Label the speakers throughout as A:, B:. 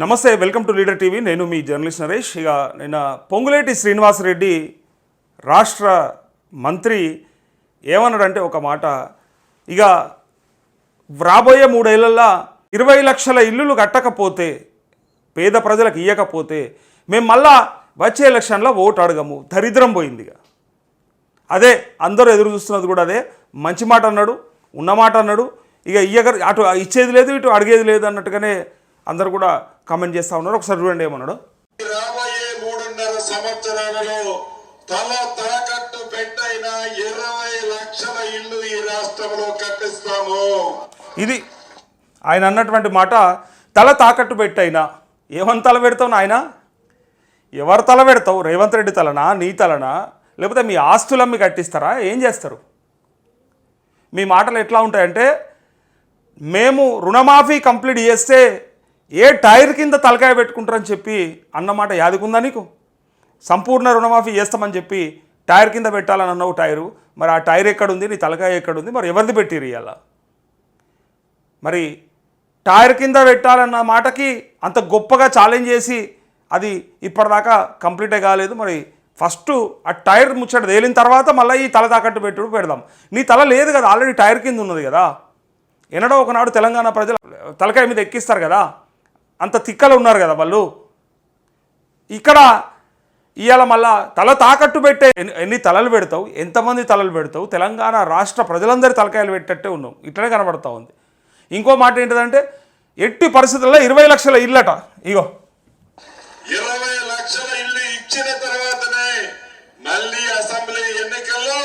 A: నమస్తే, welcome to leader TV. నేను మీ journalist Naresh. ఇక నిన్న పొంగులేటి శ్రీనివాసరెడ్డి రాష్ట్ర మంత్రి ఏమన్నాడంటే ఒక మాట, ఇక రాబోయే 3 ఏళ్లలో 20 లక్షల ఇల్లులు కట్టకపోతే, పేద ప్రజలకు ఇవ్వకపోతే మేము మళ్ళా వచ్చే ఎలక్షన్లో ఓటు అడగము, దరిద్రం పోయింది. ఇక అదే అందరూ ఎదురు చూస్తున్నది కూడా అదే. మంచి మాట అన్నాడు, ఉన్నమాట అన్నాడు. ఇక అటు ఇచ్చేది లేదు, ఇటు అడిగేది లేదు అన్నట్టుగానే అందరు కూడా కామెంట్ చేస్తూ ఉన్నారు. ఒకసారి చూడండి ఏమన్నాడు.
B: రాబోయే 3.5 సంవత్సరాలలో తల తాకట్టు పెట్టైన 20 లక్షల ఇల్లు ఈ రాష్ట్రంలో కట్టిస్తాము.
A: ఇది ఆయన అన్నటువంటి మాట. తల తాకట్టు పెట్టైనా ఏమని తల పెడతావు నాయన? ఎవరు తల పెడతావు? రేవంత్ రెడ్డి తలనా, నీ తలనా, లేకపోతే మీ ఆస్తులమ్మి కట్టిస్తారా? ఏం చేస్తారు? మీ మాటలు ఎట్లా ఉంటాయంటే, మేము రుణమాఫీ కంప్లీట్ చేస్తే ఏ టైర్ కింద తలకాయ పెట్టుకుంటారని చెప్పి అన్నమాట యాదుకుందా నీకు? సంపూర్ణ రుణమాఫీ చేస్తామని చెప్పి టైర్ కింద పెట్టాలని అన్నావు టైరు. మరి ఆ టైర్ ఎక్కడుంది? నీ తలకాయ ఎక్కడుంది? మరి ఎవరిది పెట్టిరు ఇవాళ? మరి టైర్ కింద పెట్టాలన్న మాటకి అంత గొప్పగా ఛాలెంజ్ చేసి అది ఇప్పటిదాకా కంప్లీటే కాలేదు. మరి ఫస్ట్ ఆ టైర్ ముచ్చట తేలిన తర్వాత మళ్ళీ ఈ తల తాకట్టు పెట్టుడు పెడదాం. నీ తల లేదు కదా, ఆల్రెడీ టైర్ కింద ఉన్నది కదా. ఎన్నడో ఒకనాడు తెలంగాణ ప్రజలు తలకాయ మీద ఎక్కిస్తారు కదా, అంత తిక్కలు ఉన్నారు కదా వాళ్ళు. ఇక్కడ ఇవాళ మళ్ళా తల తాకట్టు పెట్టే ఎన్ని తలలు పెడతావు, ఎంతమంది తలలు పెడతావు? తెలంగాణ రాష్ట్ర ప్రజలందరి తలకాయలు పెట్టేట్టే ఉన్నావు, ఇట్లనే కనబడతా ఉంది. ఇంకో మాట ఏంటిదంటే, ఎట్టి పరిస్థితుల్లో 20 లక్షల ఇల్లట. ఇగో
B: 20 లక్షల ఇల్లు ఇచ్చిన తర్వాతనే మళ్ళీ అసెంబ్లీ ఎన్నికల్లో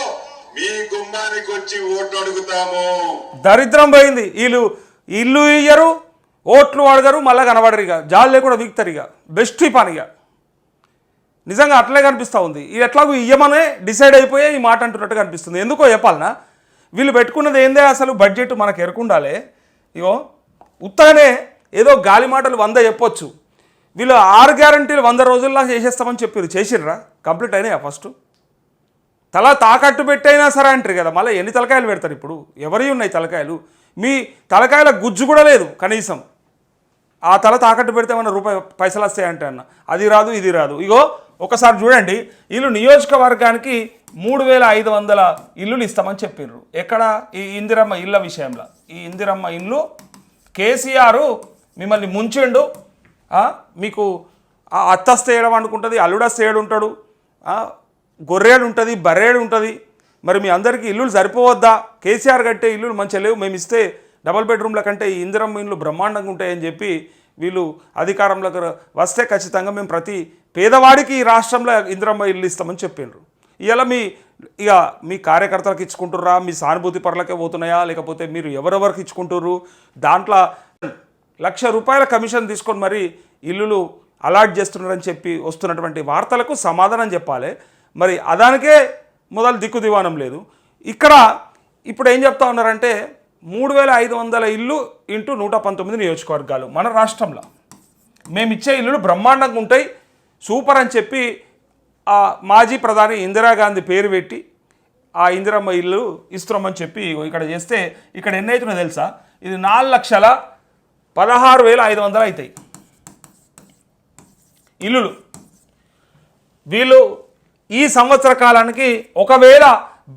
B: మీ గుమ్మానికి వచ్చి ఓటు అడుగుతాము.
A: దరిద్రం పోయింది. వీళ్ళు ఇల్లు ఇయ్యరు, ఓట్లు అడగరు, మళ్ళీ కనబడరు. ఇక జాలు లేకుండా వీక్తారు. ఇక బెస్ట్ పని. ఇక నిజంగా అట్లే కనిపిస్తూ ఉంది. ఇది ఎట్లాగూ ఇయ్యమనే డిసైడ్ అయిపోయే ఈ మాట అంటున్నట్టు కనిపిస్తుంది. ఎందుకో చెప్పాలనా? వీళ్ళు పెట్టుకున్నది ఏందే అసలు బడ్జెట్ మనకు ఎరుకుండాలి. ఇగో ఉత్తగానే ఏదో గాలి మాటలు 100 చెప్పొచ్చు. వీళ్ళు 6 గ్యారంటీలు 100 రోజుల్లో చేసేస్తామని చెప్పారు. చేసిర్రా? కంప్లీట్ అయినాయా? ఫస్ట్ తల తాకట్టు పెట్టైనా సరే అంటారు కదా, మళ్ళీ ఎన్ని తలకాయలు పెడతారు? ఇప్పుడు ఎవరి ఉన్నాయి తలకాయలు? మీ తలకాయల గుజ్జు కూడా లేదు కనీసం. ఆ తల తాకట్టు పెడితే ఏమన్నా పైసలు వస్తాయంటే అన్న, అది రాదు, ఇది రాదు. ఇగో ఒకసారి చూడండి, వీళ్ళు నియోజకవర్గానికి 3500 ఇల్లులు ఇస్తామని చెప్పారు. ఎక్కడ? ఈ ఇందిరమ్మ ఇళ్ళ విషయంలో. ఈ ఇందిరమ్మ ఇల్లు కేసీఆర్ మిమ్మల్ని ముంచిండు. మీకు అత్తస్తే ఏడం అనుకుంటుంది, అల్లుడస్తే ఏడు ఉంటాడు, గొర్రెడు ఉంటుంది, బర్రేడు ఉంటుంది. మరి మీ అందరికీ ఇల్లులు సరిపోవద్దా? కేసీఆర్ కట్టే ఇల్లులు మంచిగా లేవు, మేము ఇస్తే డబుల్ బెడ్రూమ్ల కంటే ఈ ఇందిరమ్మ ఇల్లు బ్రహ్మాండంగా ఉంటాయని చెప్పి వీళ్ళు అధికారంలోకి వస్తే ఖచ్చితంగా మేము ప్రతి పేదవాడికి ఈ రాష్ట్రంలో ఇందిరమ్మ ఇల్లు ఇస్తామని చెప్పిండ్రు. ఇలా మీ కార్యకర్తలకు ఇచ్చుకుంటుర్రా, మీ సానుభూతి పరులకే పోతున్నాయా, లేకపోతే మీరు ఎవరెవరికి ఇచ్చుకుంటుర్రు? దాంట్లో ₹1,00,000 కమిషన్ తీసుకొని మరి ఇల్లులు అలాట్ చేస్తున్నారని చెప్పి వస్తున్నటువంటి వార్తలకు సమాధానం చెప్పాలి. మరి అదానికే మొదలు దిక్కు దివానం లేదు. ఇక్కడ ఇప్పుడు ఏం చెప్తా ఉన్నారంటే, 3500 ఇల్లు ఇంటూ 119 నియోజకవర్గాలు మన రాష్ట్రంలో మేము ఇచ్చే ఇల్లులు బ్రహ్మాండంగా ఉంటాయి, సూపర్ అని చెప్పి మాజీ ప్రధాని ఇందిరాగాంధీ పేరు పెట్టి ఆ ఇందిరమ్మ ఇల్లు ఇస్తున్నామని చెప్పి ఇక్కడ చేస్తే ఇక్కడ ఎన్ని అవుతున్నాయో తెలుసా? ఇది 4,16,500 అవుతాయి ఇల్లులు. వీళ్ళు ఈ సంవత్సర కాలానికి ఒకవేళ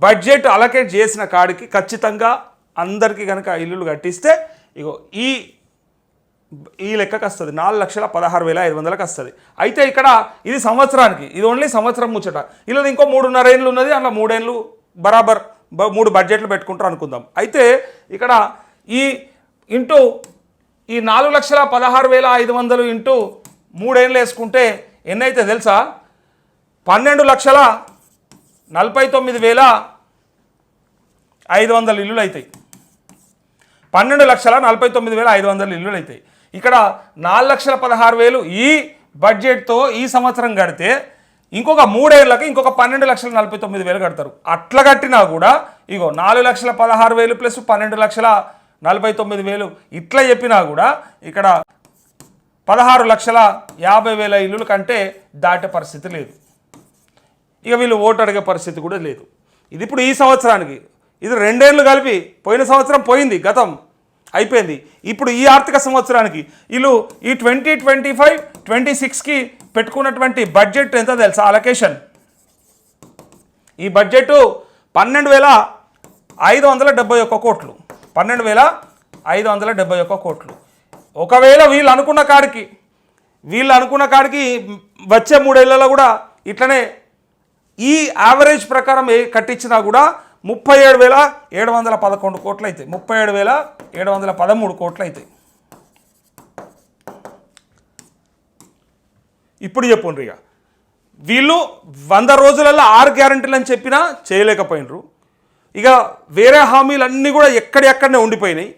A: బడ్జెట్ అలకేట్ చేసిన కాడికి ఖచ్చితంగా అందరికీ కనుక ఇల్లులు కట్టిస్తే ఇగో ఈ లెక్కకు వస్తుంది, 4,16,500కి వస్తుంది. అయితే ఇక్కడ ఇది సంవత్సరానికి, ఇది ఓన్లీ సంవత్సరం ముచ్చట. ఇలా ఇంకో 3.5 ఏళ్ళు ఉన్నది, అలా 3 ఏళ్ళు బరాబర్ 3 బడ్జెట్లు పెట్టుకుంటారు అనుకుందాం. అయితే ఇక్కడ ఈ 4,16,500 ఇంటూ 3 ఏళ్ళు వేసుకుంటే ఎన్నైతే తెలుసా? 12,49,500 ఇల్లులు అవుతాయి. 12,49,500 ఇల్లులు అవుతాయి. ఇక్కడ 4,16,000 ఈ బడ్జెట్తో ఈ సంవత్సరం కడితే ఇంకొక 3 ఏళ్ళకి ఇంకొక 12,49,000 కడతారు. అట్లా కట్టినా కూడా ఇగో 4,16,000 ప్లస్ 12,49,000 ఇట్లా చెప్పినా కూడా ఇక్కడ 16,50,000 ఇల్లుల కంటే దాటే పరిస్థితి లేదు. ఇక వీళ్ళు ఓటు అడిగే పరిస్థితి కూడా లేదు. ఇది ఇప్పుడు ఈ సంవత్సరానికి. ఇది 2 ఏళ్ళు కలిపి, పోయిన సంవత్సరం పోయింది గతం, అయిపోయింది. ఇప్పుడు ఈ ఆర్థిక సంవత్సరానికి వీళ్ళు ఈ 2025-26కి పెట్టుకున్నటువంటి బడ్జెట్ ఎంత తెలుసా? అలొకేషన్ ఈ బడ్జెట్ 12,571 కోట్లు. 12,571 కోట్లు. ఒకవేళ వీళ్ళు అనుకున్న కాడికి వచ్చే 3 ఏళ్లలో కూడా ఇట్లనే ఈ యావరేజ్ ప్రకారం కట్టించినా కూడా 37,711 కోట్లు అవుతాయి. 37,713 కోట్లు అవుతాయి. ఇప్పుడు చెప్పుండ్రు ఇక వీళ్ళు 100 రోజులలో 6 గ్యారంటీలు అని చెప్పినా చేయలేకపోయినరు. ఇక వేరే హామీలన్నీ కూడా ఎక్కడెక్కడనే ఉండిపోయినాయి.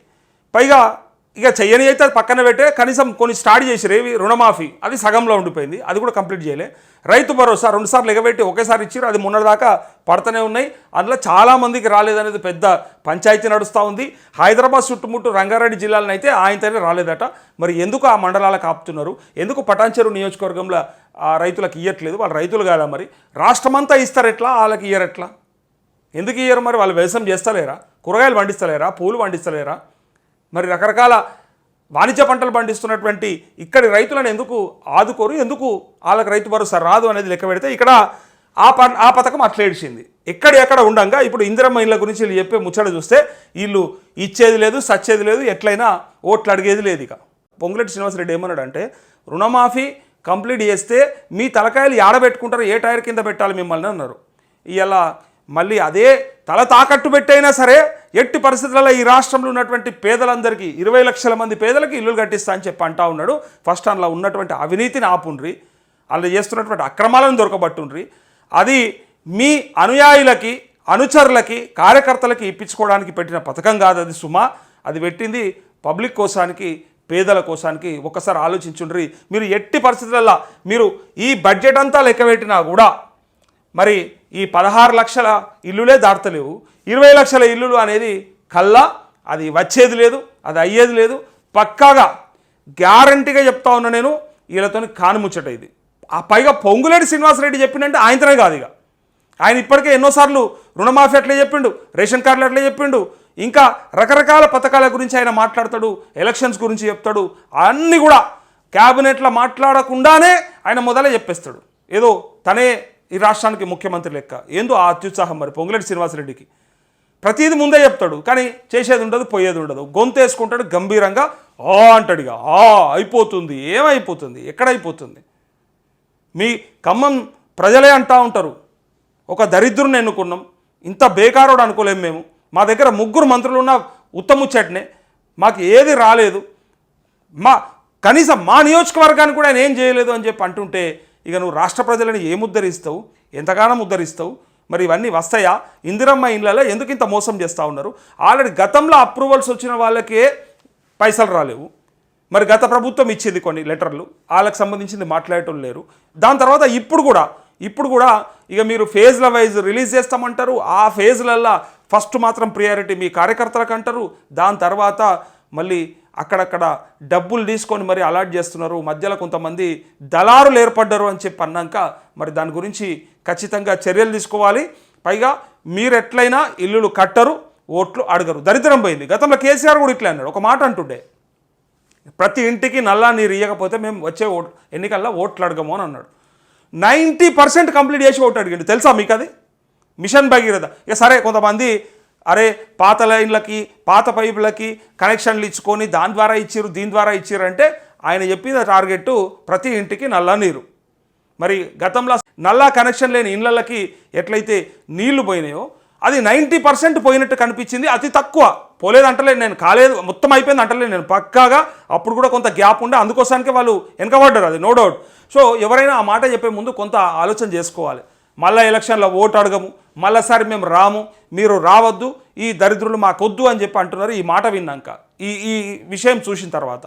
A: పైగా ఇక చెయ్యని అయితే అది పక్కన పెట్టే కనీసం కొన్ని స్టార్ట్ చేసిరు. రుణమాఫీ అది సగంలో ఉండిపోయింది, అది కూడా కంప్లీట్ చేయలే. రైతు భరోసా 2 సార్లు ఎగబెట్టి ఒకేసారి ఇచ్చారు, అది మొన్నటిదాకా పడుతూనే ఉన్నాయి. అందులో చాలామందికి రాలేదనేది పెద్ద పంచాయతీ నడుస్తూ ఉంది. హైదరాబాద్ చుట్టుముట్టు రంగారెడ్డి జిల్లాలను అయితే ఆయనతోనే రాలేదట. మరి ఎందుకు ఆ మండలాలకు ఆపుతున్నారు? ఎందుకు పటాన్చెరు నియోజకవర్గంలో ఆ రైతులకు ఇయ్యట్లేదు? వాళ్ళు రైతులు కాదా? మరి రాష్ట్రమంతా ఇస్తారు ఎట్లా, వాళ్ళకి ఇయ్యరట్లా? ఎందుకు ఇయ్యరు? మరి వాళ్ళు వ్యవసాయం చేస్తలేరా? కూరగాయలు పండిస్తలేరా? పూలు పండిస్తలేరా? మరి రకరకాల వాణిజ్య పంటలు పండిస్తున్నటువంటి ఇక్కడి రైతులను ఎందుకు ఆదుకోరు? ఎందుకు వాళ్ళకి రైతు భరోసా రాదు అనేది లెక్క పెడితే ఇక్కడ ఆ పథకం అట్లేడిచింది. ఎక్కడ ఉండంగా ఇప్పుడు ఇందిరమ్మ ఇళ్ళ గురించి వీళ్ళు చెప్పే ముచ్చట చూస్తే వీళ్ళు ఇచ్చేది లేదు, సచ్చేది లేదు, ఎట్లయినా ఓట్లు అడిగేది లేదు. ఇక పొంగులేటి శ్రీనివాసరెడ్డి ఏమన్నాడంటే, రుణమాఫీ కంప్లీట్ చేస్తే మీ తలకాయలు ఏడబెట్టుకుంటారు, ఏ టైర్ కింద పెట్టాలి మిమ్మల్ని అన్నారు. ఇలా మళ్ళీ అదే తల తాకట్టు పెట్టైనా సరే ఎట్టి పరిస్థితులలో ఈ రాష్ట్రంలో ఉన్నటువంటి పేదలందరికీ 20 లక్షల మంది పేదలకి ఇల్లులు కట్టిస్తా అని చెప్పి అంటా ఉన్నాడు. ఫస్ట్ అందులో ఉన్నటువంటి అవినీతిని ఆపుండ్రి, అందులో చేస్తున్నటువంటి అక్రమాలను దొరకబట్టుండ్రి. అది మీ అనుయాయులకి, అనుచరులకి, కార్యకర్తలకి ఇప్పించుకోవడానికి పెట్టిన పథకం కాదు అది సుమా. అది పెట్టింది పబ్లిక్ కోసానికి, పేదల కోసానికి. ఒక్కసారి ఆలోచించుండ్రి. మీరు ఎట్టి పరిస్థితులలో మీరు ఈ బడ్జెట్ అంతా లెక్క పెట్టినా కూడా మరి ఈ 16 లక్షల ఇల్లులే దాటలేవు. 20 లక్షల ఇల్లులు అనేది కల్లా అది వచ్చేది లేదు, అది అయ్యేది లేదు. పక్కాగా గ్యారంటీగా చెప్తా ఉన్నా నేను, వీళ్ళతో కానుముచ్చట ఇది. ఆ పైగా పొంగులేటి శ్రీనివాసరెడ్డి చెప్పిండంటే ఆయనతోనే కాదు. ఇక ఆయన ఇప్పటికే ఎన్నోసార్లు రుణమాఫీ అట్లే చెప్పిండు, రేషన్ కార్డులు అట్లే చెప్పిండు, ఇంకా రకరకాల పథకాల గురించి ఆయన మాట్లాడతాడు, ఎలక్షన్స్ గురించి చెప్తాడు. అన్నీ కూడా క్యాబినెట్లో మాట్లాడకుండానే ఆయన మొదలే చెప్పేస్తాడు. ఏదో తనే ఈ రాష్ట్రానికి ముఖ్యమంత్రి లెక్క. ఏందో ఆ అత్యుత్సాహం మరి పొంగులేటి శ్రీనివాసరెడ్డికి. ప్రతిదీ ముందే చెప్తాడు, కానీ చేసేది ఉండదు, పోయేది ఉండదు. గొంతు వేసుకుంటాడు గంభీరంగా, అంటాడు. ఇక అయిపోతుంది. ఏమైపోతుంది? ఎక్కడైపోతుంది? మీ ఖమ్మం ప్రజలే అంటూ ఉంటారు, ఒక దరిద్రుని ఎన్నుకున్నాం, ఇంత బేకారోడు అనుకోలేము మేము, మా దగ్గర 3 మంత్రులు ఉన్న ఉత్తముచ్చట్నే, మాకు ఏది రాలేదు, కనీసం మా నియోజకవర్గానికి కూడా ఆయన ఏం చేయలేదు అని చెప్పి అంటుంటే ఇక నువ్వు రాష్ట్ర ప్రజలను ఏం ఉద్ధరిస్తావు? ఎంతగానో ఉద్ధరిస్తావు? మరి ఇవన్నీ వస్తాయా? ఇందిరమ్మ ఇళ్ళలో ఎందుకు ఇంత మోసం చేస్తూ ఉన్నారు? ఆల్రెడీ గతంలో అప్రూవల్స్ వచ్చిన వాళ్ళకే పైసలు రాలేవు. మరి గత ప్రభుత్వం ఇచ్చింది కొన్ని లెటర్లు, వాళ్ళకి సంబంధించింది మాట్లాడటం లేరు. దాని తర్వాత ఇప్పుడు కూడా ఇక మీరు ఫేజ్ల వైజ్ రిలీజ్ చేస్తామంటారు. ఆ ఫేజ్లల్లో ఫస్ట్ మాత్రం ప్రియారిటీ మీ కార్యకర్తలకు అంటారు. దాని తర్వాత మళ్ళీ అక్కడక్కడ డబ్బులు తీసుకొని మరి అలాట్ చేస్తున్నారు. మధ్యలో కొంతమంది దళారులు ఏర్పడ్డారు అని చెప్పి అన్నాక మరి దాని గురించి ఖచ్చితంగా చర్యలు తీసుకోవాలి. పైగా మీరు ఎట్లయినా ఇల్లులు కట్టరు, ఓట్లు అడగరు. దరిద్రం పోయింది. గతంలో కేసీఆర్ కూడా ఇట్లా అన్నాడు, ఒక మాట అంటుండే, ప్రతి ఇంటికి నల్లా నీరు ఇవ్వకపోతే మేము వచ్చే ఎన్నికల్లో ఓట్లు అడగము అని అన్నాడు. 90% కంప్లీట్ చేసి ఓటు అడిగిండు. తెలుసా మీకు అది? మిషన్ భగీరథ. ఇక సరే కొంతమంది అరే పాత లైన్లకి, పాత పైపులకి కనెక్షన్లు ఇచ్చుకొని దాని ద్వారా ఇచ్చిర్రు, దీని ద్వారా ఇచ్చిర్రు అంటే ఆయన చెప్పిన టార్గెట్ ప్రతి ఇంటికి నల్లా నీరు. మరి గతంలో నల్లా కనెక్షన్ లేని ఇళ్ళకి ఎట్లయితే నీళ్లు పోయినాయో అది 90% పోయినట్టు కనిపించింది. అతి తక్కువ పోలేదు అంటలేదు నేను, కాలేదు మొత్తం అయిపోయింది అంటలేదు నేను. పక్కాగా అప్పుడు కూడా కొంత గ్యాప్ ఉండే, అందుకోసానికే వాళ్ళు వెనకబడ్డారు, అది నో డౌట్. సో ఎవరైనా ఆ మాట చెప్పే ముందు కొంత ఆలోచన చేసుకోవాలి. మళ్ళీ ఎలక్షన్లో ఓటు అడగము, మళ్ళీసారి మేము రాము, మీరు రావద్దు, ఈ దరిద్రులు మాకొద్దు అని చెప్పి అంటున్నారు. ఈ మాట విన్నాక, ఈ విషయం చూసిన తర్వాత